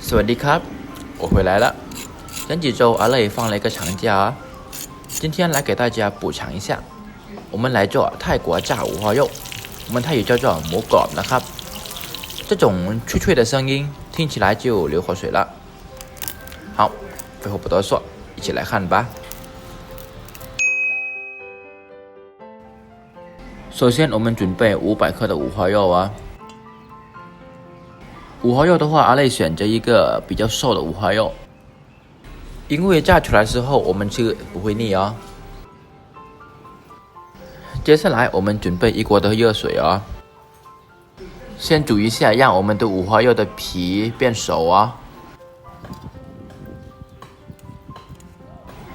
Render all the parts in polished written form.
สวัสดีครับ我回来了。前几周阿累放了一个长假啊，今天来给大家补偿一下。我们来做泰国炸五花肉，我们泰语叫做หมูกรอบนะครับ。这种脆脆的声音听起来就流口水了。好，废话不多说，一起来看吧。首先，我们准备500克的五花肉啊。五花肉的话，阿累选择一个比较瘦的五花肉，因为炸出来之后我们吃不会腻哦。接下来我们准备1锅的热水哦，先煮一下，让我们的五花肉的皮变熟哦。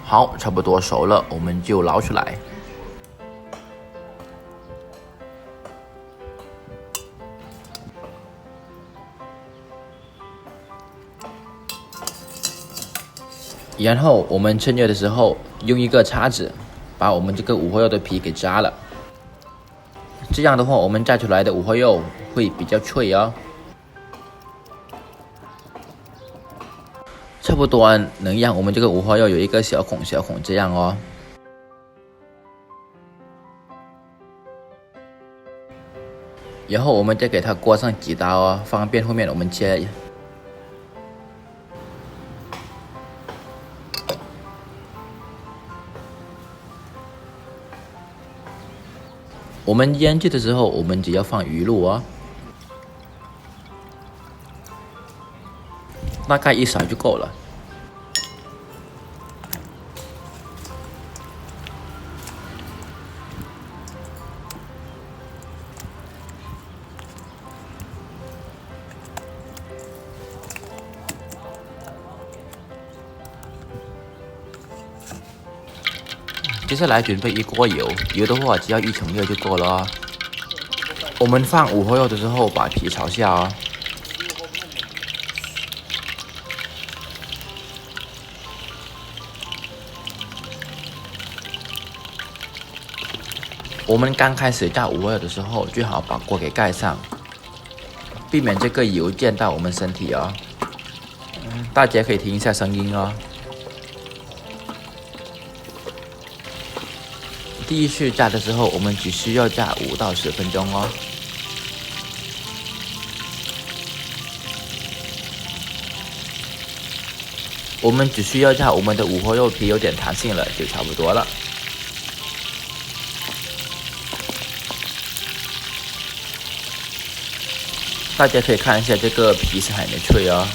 好，差不多熟了，我们就捞出来。然后我们趁热的时候，用一个叉子把我们这个五花肉的皮给扎了。这样的话，我们炸出来的五花肉会比较脆哦。差不多能让我们这个五花肉有一个小孔这样哦。然后我们再给它刮上几刀哦，方便后面我们切。我们腌制的时候，我们只要放鱼露哦，大概1勺就够了。接下来准备1锅油，油的话只要1成热就够了哦。我们放五花肉的时候，把皮朝下哦。我们刚开始炸五花肉的时候，最好把锅给盖上，避免这个油溅到我们身体哦。大家可以听一下声音哦。第一次炸的时候，我们只需要炸5到10分钟哦。我们只需要炸我们的五花肉皮有点弹性了，就差不多了。大家可以看一下，这个皮是还没脆哦。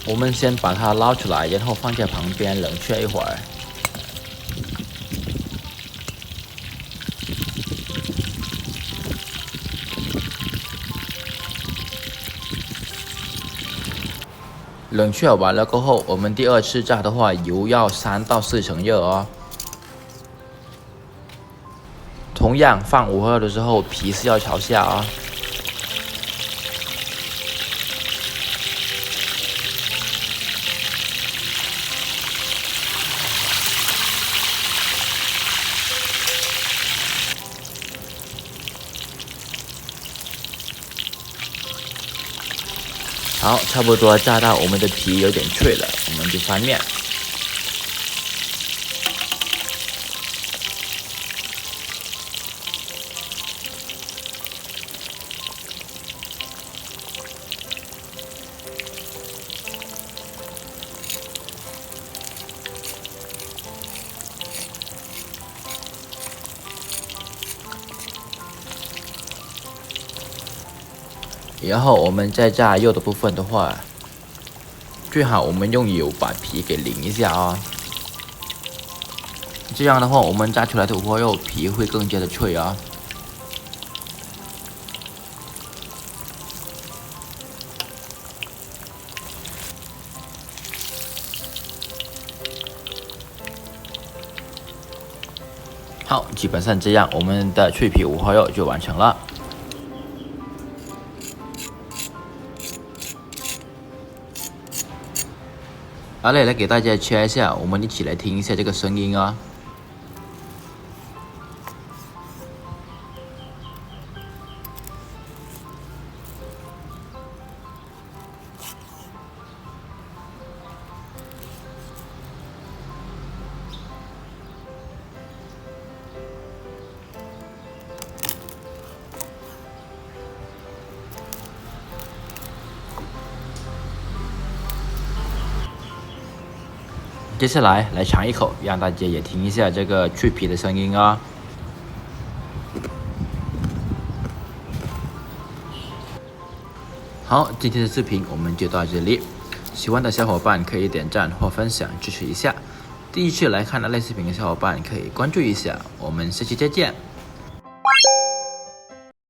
我们先把它捞出来，然后放在旁边冷却一会儿。冷却完了过后，我们第2次炸的话，油要3到4成热哦。同样放五花肉的时候，皮是要朝下哦。好，差不多炸到我们的皮有点脆了，我们就翻面。然后我们在炸肉的部分的话，最好我们用油把皮给淋一下啊、哦，这样的话我们炸出来的五花肉皮会更加的脆啊、哦。好，基本上这样，我们的脆皮五花肉就完成了。阿磊来给大家切一下，我们一起来听一下这个声音啊。接下来来尝一口，让大家也听一下这个脆皮的声音啊。好，今天的视频我们就到这里，喜欢的小伙伴可以点赞或分享支持一下。第一次来看阿磊视频的小伙伴可以关注一下，我们下期再见。